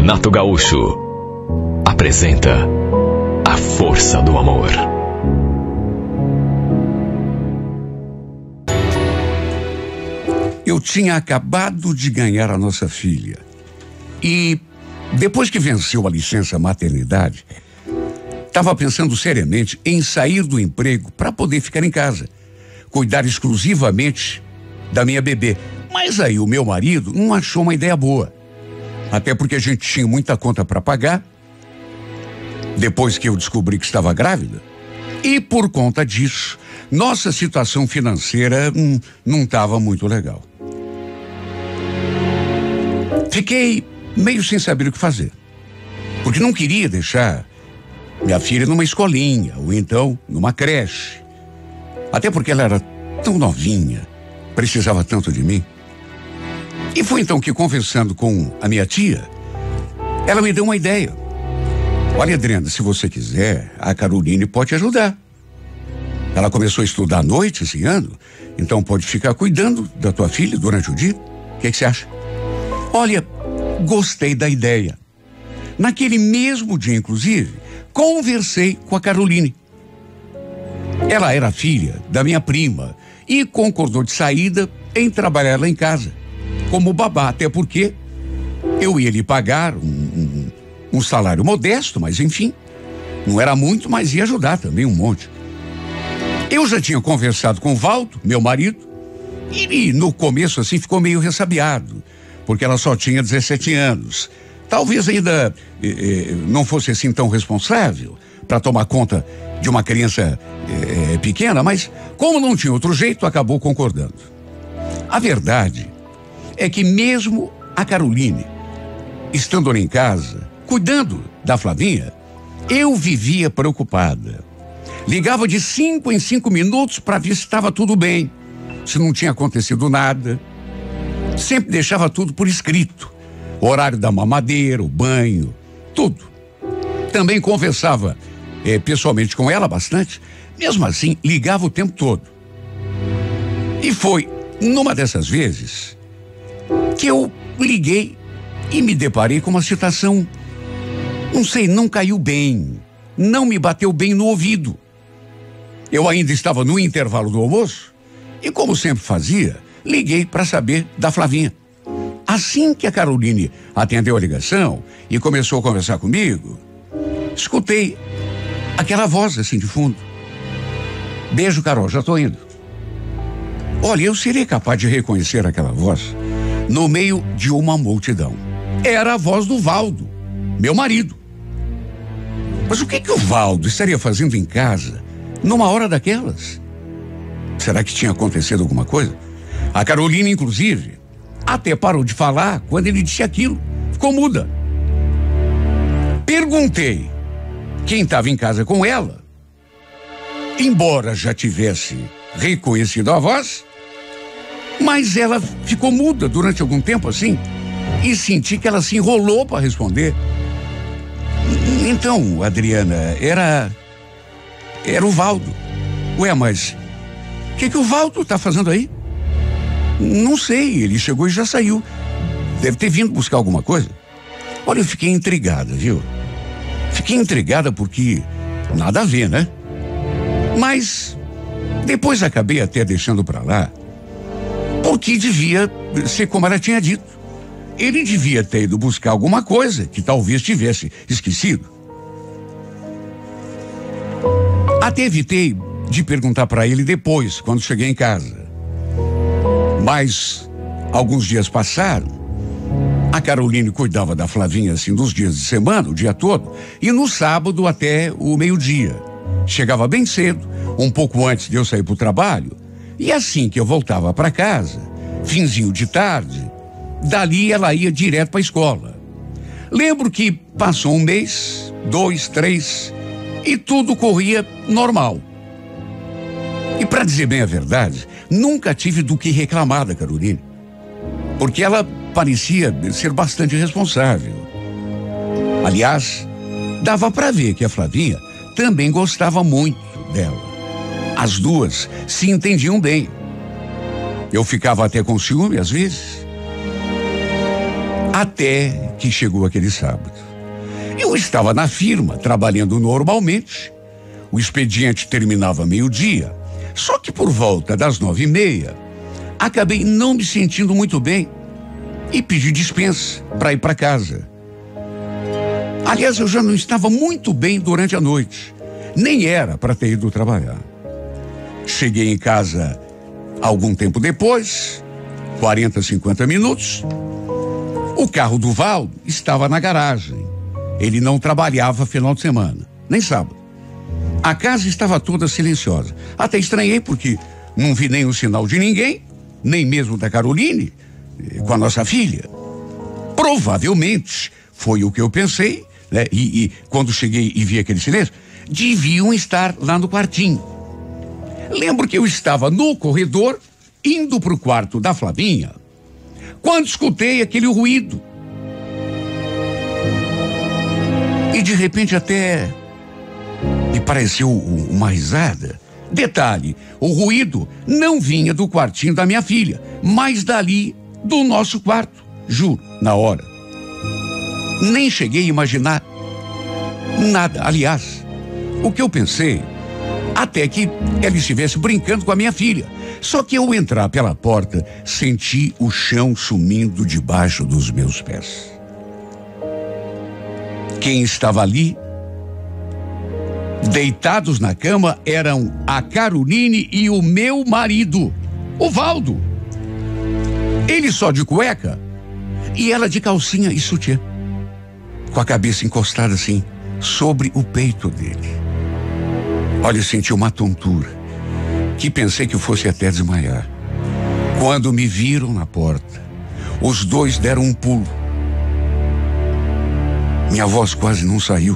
Renato Gaúcho apresenta A Força do Amor. Eu tinha acabado de ganhar a nossa filha. E depois que venceu a licença maternidade, estava pensando seriamente em sair do emprego para poder ficar em casa, cuidar exclusivamente da minha bebê. Mas aí o meu marido não achou uma ideia boa. Até porque a gente tinha muita conta para pagar, depois que eu descobri que estava grávida. E por conta disso, nossa situação financeira não estava muito legal. Fiquei meio sem saber o que fazer, porque não queria deixar minha filha numa escolinha ou então numa creche. Até porque ela era tão novinha, precisava tanto de mim. E foi então que, conversando com a minha tia, ela me deu uma ideia. Olha, Adriana, se você quiser, a Caroline pode te ajudar. Ela começou a estudar à noite esse ano, então pode ficar cuidando da tua filha durante o dia. O que você acha? Olha, gostei da ideia. Naquele mesmo dia, inclusive, conversei com a Caroline. Ela era filha da minha prima e concordou de saída em trabalhar lá em casa, como babá, até porque eu ia lhe pagar um salário modesto, mas enfim, não era muito, mas ia ajudar também um monte. Eu já tinha conversado com o Valdo, meu marido, e no começo assim ficou meio ressabiado, porque ela só tinha 17 anos. Talvez ainda não fosse assim tão responsável para tomar conta de uma criança pequena, mas como não tinha outro jeito, acabou concordando. A verdade é que mesmo a Caroline, estando lá em casa, cuidando da Flavinha, eu vivia preocupada. Ligava de 5 em 5 minutos para ver se estava tudo bem, se não tinha acontecido nada. Sempre deixava tudo por escrito. O horário da mamadeira, o banho, tudo. Também conversava pessoalmente com ela bastante. Mesmo assim, ligava o tempo todo. E foi numa dessas vezes que eu liguei e me deparei com uma situação, não sei, não caiu bem, não me bateu bem no ouvido. Eu ainda estava no intervalo do almoço e, como sempre fazia, liguei para saber da Flavinha. Assim que a Caroline atendeu a ligação e começou a conversar comigo, escutei aquela voz assim de fundo. Beijo, Carol, já tô indo. Olha, eu seria capaz de reconhecer aquela voz no meio de uma multidão. Era a voz do Valdo, meu marido. Mas o que o Valdo estaria fazendo em casa numa hora daquelas? Será que tinha acontecido alguma coisa? A Caroline, inclusive, até parou de falar quando ele disse aquilo. Ficou muda. Perguntei quem estava em casa com ela. Embora já tivesse reconhecido a voz, mas ela ficou muda durante algum tempo assim, e senti que ela se enrolou para responder. Então, Adriana, era o Valdo. Ué, mas o que o Valdo tá fazendo aí? Não sei, ele chegou e já saiu. Deve ter vindo buscar alguma coisa. Olha, eu fiquei intrigada, viu? Fiquei intrigada porque nada a ver, né? Mas depois acabei até deixando pra lá, porque devia ser como ela tinha dito. Ele devia ter ido buscar alguma coisa que talvez tivesse esquecido. Até evitei de perguntar pra ele depois, quando cheguei em casa. Mas alguns dias passaram, a Caroline cuidava da Flavinha assim nos dias de semana, o dia todo, e no sábado até o meio-dia. Chegava bem cedo, um pouco antes de eu sair pro trabalho, e assim que eu voltava para casa, finzinho de tarde, dali ela ia direto para a escola. Lembro que passou um mês, 2, 3, e tudo corria normal. E para dizer bem a verdade, nunca tive do que reclamar da Caroline, porque ela parecia ser bastante responsável. Aliás, dava para ver que a Flavinha também gostava muito dela. As duas se entendiam bem. Eu ficava até com ciúme às vezes. Até que chegou aquele sábado. Eu estava na firma, trabalhando normalmente. O expediente terminava meio-dia. Só que por volta das 9h30, acabei não me sentindo muito bem e pedi dispensa para ir para casa. Aliás, eu já não estava muito bem durante a noite. Nem era para ter ido trabalhar. Cheguei em casa algum tempo depois, 40, 50 minutos. O carro do Valdo estava na garagem. Ele não trabalhava final de semana, nem sábado. A casa estava toda silenciosa. Até estranhei porque não vi nenhum sinal de ninguém, nem mesmo da Caroline, com a nossa filha. Provavelmente, foi o que eu pensei, né? E quando cheguei e vi aquele silêncio, deviam estar lá no quartinho. Lembro que eu estava no corredor, indo para o quarto da Flavinha, quando escutei aquele ruído. E de repente até me pareceu uma risada. Detalhe, o ruído não vinha do quartinho da minha filha, mas dali do nosso quarto, juro, na hora. Nem cheguei a imaginar nada. Aliás, o que eu pensei, até que ela estivesse brincando com a minha filha. Só que ao entrar pela porta, senti o chão sumindo debaixo dos meus pés. Quem estava ali, deitados na cama, eram a Caroline e o meu marido, o Valdo. Ele só de cueca e ela de calcinha e sutiã, com a cabeça encostada assim sobre o peito dele. Olha, eu senti uma tontura que pensei que eu fosse até desmaiar. Quando me viram na porta, os dois deram um pulo. Minha voz quase não saiu.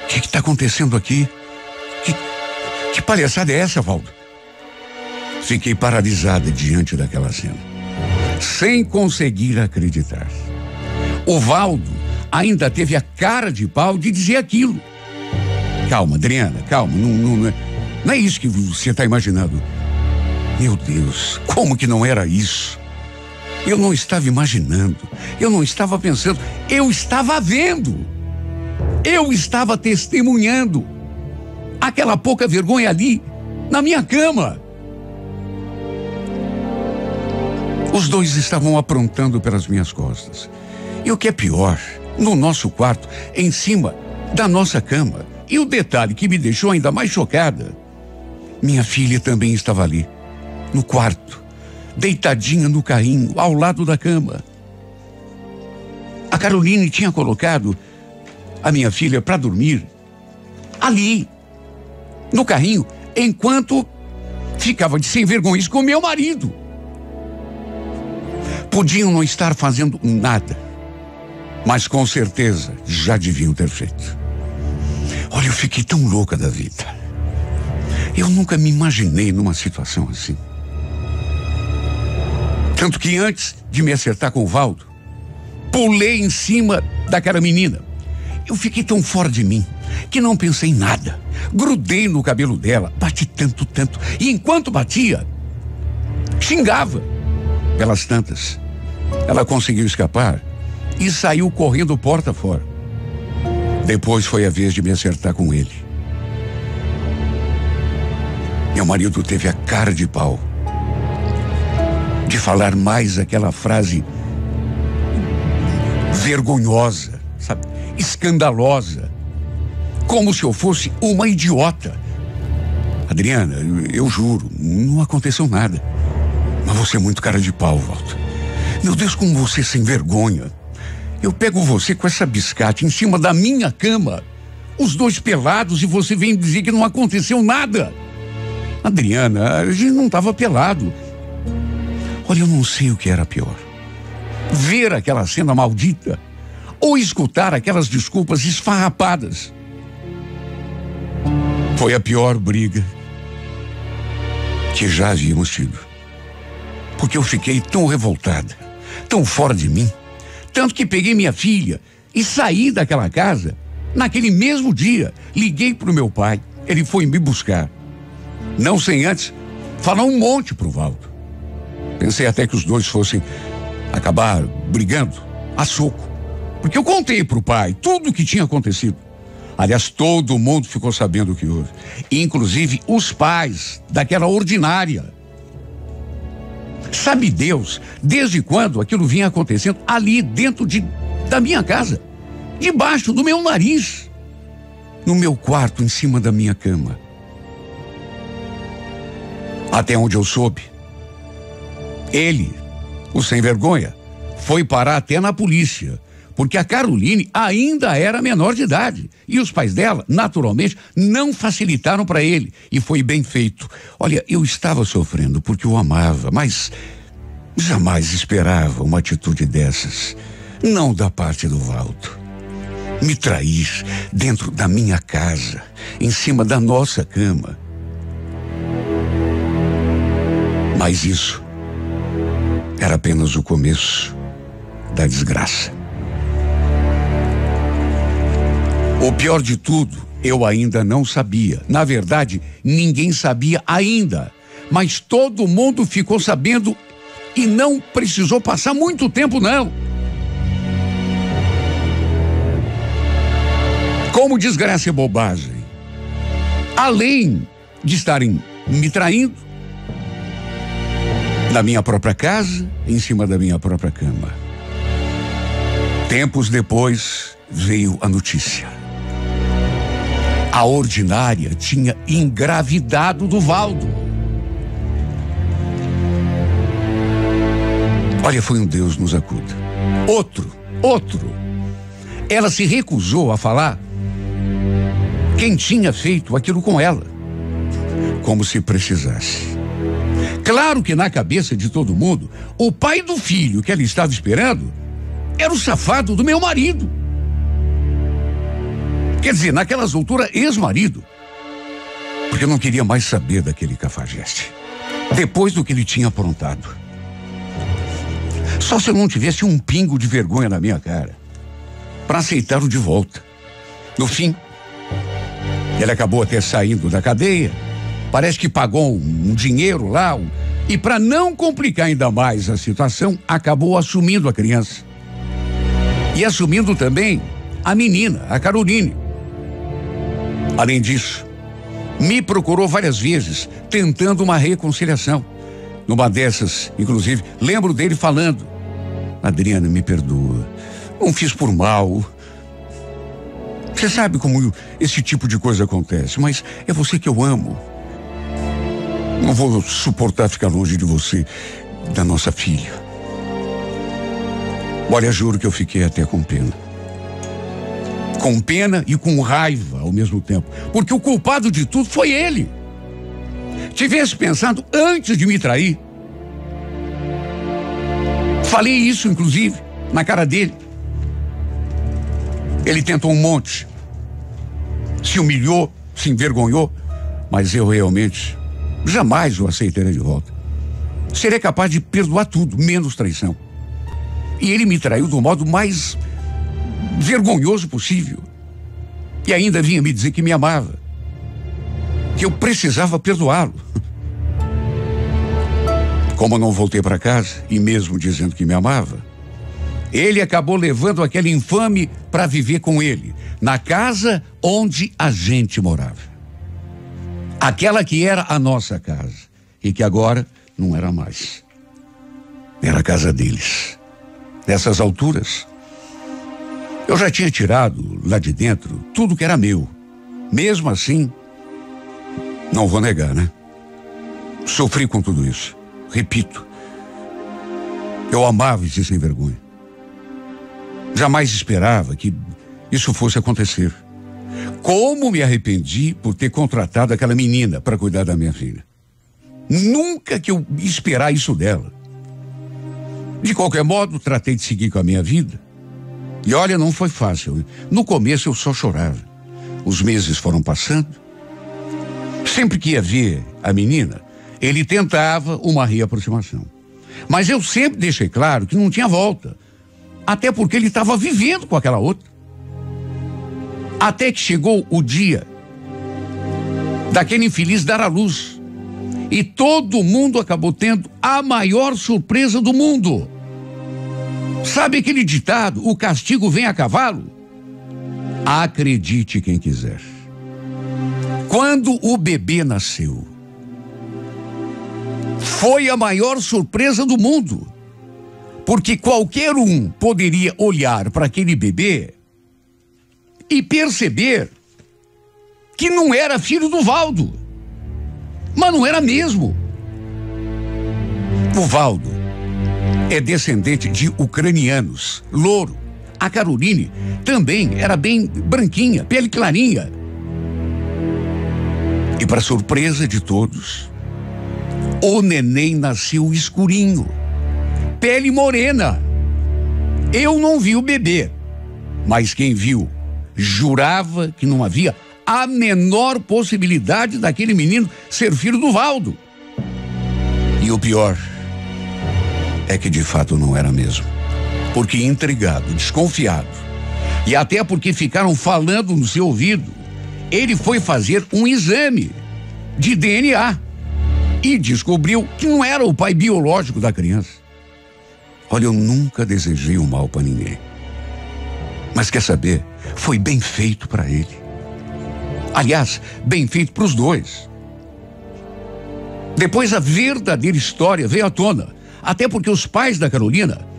O que está acontecendo aqui? Que palhaçada é essa, Valdo? Fiquei paralisada diante daquela cena, sem conseguir acreditar. O Valdo ainda teve a cara de pau de dizer aquilo. Calma, Adriana, calma, não é isso que você está imaginando. Meu Deus, como que não era isso? Eu não estava imaginando, eu não estava pensando, eu estava vendo. Eu estava testemunhando aquela pouca vergonha ali, na minha cama. Os dois estavam aprontando pelas minhas costas. E o que é pior, no nosso quarto, em cima da nossa cama. E o detalhe que me deixou ainda mais chocada, minha filha também estava ali, no quarto, deitadinha no carrinho, ao lado da cama. A Caroline tinha colocado a minha filha para dormir ali, no carrinho, enquanto ficava de sem vergonha com meu marido. Podiam não estar fazendo nada, mas com certeza já deviam ter feito. Olha, eu fiquei tão louca da vida. Eu nunca me imaginei numa situação assim. Tanto que antes de me acertar com o Valdo, pulei em cima daquela menina. Eu fiquei tão fora de mim que não pensei em nada. Grudei no cabelo dela, bati tanto. E enquanto batia, xingava. Pelas tantas, ela conseguiu escapar e saiu correndo porta fora. Depois foi a vez de me acertar com ele. Meu marido teve a cara de pau de falar mais aquela frase vergonhosa, sabe? Escandalosa, como se eu fosse uma idiota. Adriana, eu juro, não aconteceu nada. Mas você é muito cara de pau, Valdo. Meu Deus, como você é sem vergonha. Eu pego você com essa biscate em cima da minha cama, os dois pelados, e você vem dizer que não aconteceu nada. Adriana, a gente não estava pelado. Olha, eu não sei o que era pior. Ver aquela cena maldita ou escutar aquelas desculpas esfarrapadas. Foi a pior briga que já havíamos tido. Porque eu fiquei tão revoltada, tão fora de mim, tanto que peguei minha filha e saí daquela casa. Naquele mesmo dia, liguei pro meu pai, ele foi me buscar. Não sem antes falar um monte pro Valdo. Pensei até que os dois fossem acabar brigando a soco. Porque eu contei pro pai tudo o que tinha acontecido. Aliás, todo mundo ficou sabendo o que houve. Inclusive os pais daquela ordinária. Sabe Deus, desde quando aquilo vinha acontecendo ali dentro da minha casa. Debaixo do meu nariz. No meu quarto, em cima da minha cama. Até onde eu soube. Ele, o sem vergonha, foi parar até na polícia. Porque a Caroline ainda era menor de idade. E os pais dela, naturalmente, não facilitaram para ele. E foi bem feito. Olha, eu estava sofrendo porque eu amava, mas jamais esperava uma atitude dessas. Não da parte do Valdo. Me trair dentro da minha casa, em cima da nossa cama. Mas isso era apenas o começo da desgraça. O pior de tudo, eu ainda não sabia. Na verdade, ninguém sabia ainda. Mas todo mundo ficou sabendo e não precisou passar muito tempo, não. Como desgraça e bobagem. Além de estarem me traindo, na minha própria casa, em cima da minha própria cama. Tempos depois, veio a notícia. A ordinária tinha engravidado do Valdo. Olha, foi um Deus nos acuda. Outro. Ela se recusou a falar quem tinha feito aquilo com ela. Como se precisasse. Claro que na cabeça de todo mundo, o pai do filho que ela estava esperando era o safado do meu marido. Quer dizer, naquelas alturas, ex-marido. Porque eu não queria mais saber daquele cafajeste. Depois do que ele tinha aprontado. Só se eu não tivesse um pingo de vergonha na minha cara. Para aceitá-lo de volta. No fim, ele acabou até saindo da cadeia. Parece que pagou um dinheiro lá. E para não complicar ainda mais a situação, acabou assumindo a criança. E assumindo também a menina, a Caroline. Além disso, me procurou várias vezes, tentando uma reconciliação. Numa dessas, inclusive, lembro dele falando: Adriana, me perdoa, não fiz por mal. Você sabe como esse tipo de coisa acontece, mas é você que eu amo. Não vou suportar ficar longe de você, da nossa filha. Olha, juro que eu fiquei até com pena. Com pena e com raiva ao mesmo tempo. Porque o culpado de tudo foi ele. Tivesse pensado antes de me trair. Falei isso, inclusive, na cara dele. Ele tentou um monte. Se humilhou, se envergonhou. Mas eu realmente jamais o aceitaria de volta. Seria capaz de perdoar tudo, menos traição. E ele me traiu do modo mais vergonhoso possível. E ainda vinha me dizer que me amava. Que eu precisava perdoá-lo. Como eu não voltei para casa, e mesmo dizendo que me amava, ele acabou levando aquele infame para viver com ele, na casa onde a gente morava. Aquela que era a nossa casa, e que agora não era mais. Era a casa deles. Nessas alturas, eu já tinha tirado lá de dentro tudo que era meu. Mesmo assim, não vou negar, né? Sofri com tudo isso. Repito, eu amava esse sem vergonha. Jamais esperava que isso fosse acontecer. Como me arrependi por ter contratado aquela menina para cuidar da minha filha. Nunca que eu ia esperar isso dela. De qualquer modo, tratei de seguir com a minha vida. E olha, não foi fácil. No começo eu só chorava. Os meses foram passando. Sempre que ia ver a menina, ele tentava uma reaproximação. Mas eu sempre deixei claro que não tinha volta. Até porque ele estava vivendo com aquela outra. Até que chegou o dia daquele infeliz dar à luz. E todo mundo acabou tendo a maior surpresa do mundo. Sabe aquele ditado, o castigo vem a cavalo? Acredite quem quiser. Quando o bebê nasceu, foi a maior surpresa do mundo, porque qualquer um poderia olhar para aquele bebê e perceber que não era filho do Valdo, mas não era mesmo. O Valdo é descendente de ucranianos, louro. A Caroline também era bem branquinha, pele clarinha. E para surpresa de todos, o neném nasceu escurinho, pele morena. Eu não vi o bebê, mas quem viu jurava que não havia a menor possibilidade daquele menino ser filho do Valdo. E o pior é que de fato não era mesmo. Porque intrigado, desconfiado, e até porque ficaram falando no seu ouvido, ele foi fazer um exame de DNA e descobriu que não era o pai biológico da criança. Olha, eu nunca desejei o mal para ninguém. Mas quer saber? Foi bem feito para ele. Aliás, bem feito para os dois. Depois a verdadeira história veio à tona, até porque os pais da Carolina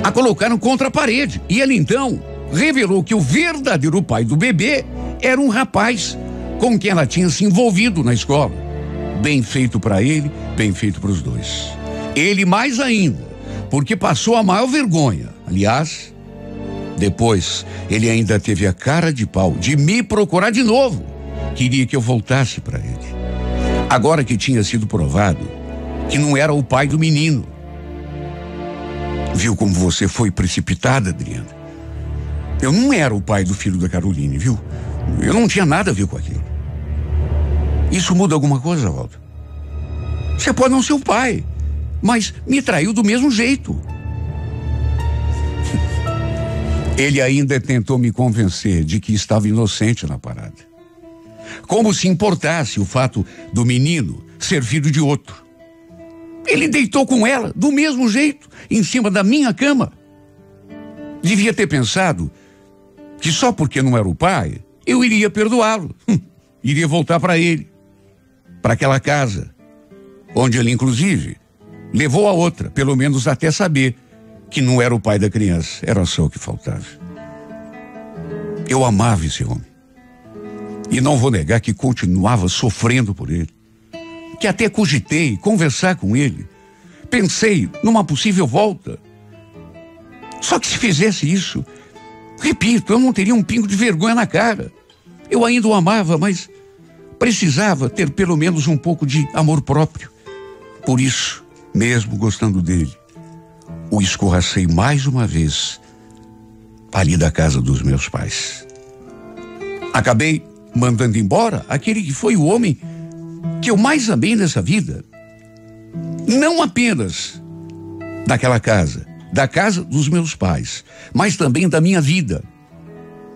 a colocaram contra a parede. E ele então revelou que o verdadeiro pai do bebê era um rapaz com quem ela tinha se envolvido na escola. Bem feito para ele, bem feito para os dois. Ele mais ainda, porque passou a maior vergonha. Aliás, depois ele ainda teve a cara de pau de me procurar de novo. Queria que eu voltasse para ele. Agora que tinha sido provado que não era o pai do menino. Viu como você foi precipitada, Adriana? Eu não era o pai do filho da Caroline, viu? Eu não tinha nada a ver com aquilo. Isso muda alguma coisa, Valdo? Você pode não ser o pai, mas me traiu do mesmo jeito. Ele ainda tentou me convencer de que estava inocente na parada. Como se importasse o fato do menino ser filho de outro. Ele deitou com ela do mesmo jeito, em cima da minha cama. Devia ter pensado que só porque não era o pai, eu iria perdoá-lo. Iria voltar para ele, para aquela casa, onde ele, inclusive, levou a outra, pelo menos até saber que não era o pai da criança. Era só o que faltava. Eu amava esse homem. E não vou negar que continuava sofrendo por ele. Que até cogitei conversar com ele. Pensei numa possível volta. Só que se fizesse isso, repito, eu não teria um pingo de vergonha na cara. Eu ainda o amava, mas precisava ter pelo menos um pouco de amor próprio. Por isso, mesmo gostando dele, o escorracei mais uma vez ali da casa dos meus pais. Acabei mandando embora aquele que foi o homem que eu mais amei nessa vida. Não apenas daquela casa, da casa dos meus pais, mas também da minha vida.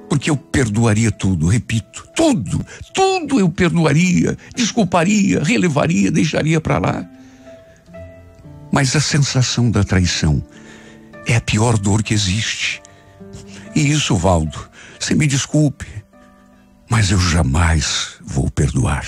Porque eu perdoaria tudo, repito, tudo eu perdoaria, desculparia, relevaria, deixaria para lá. Mas a sensação da traição é a pior dor que existe. E isso, Valdo, você me desculpe, mas eu jamais vou perdoar.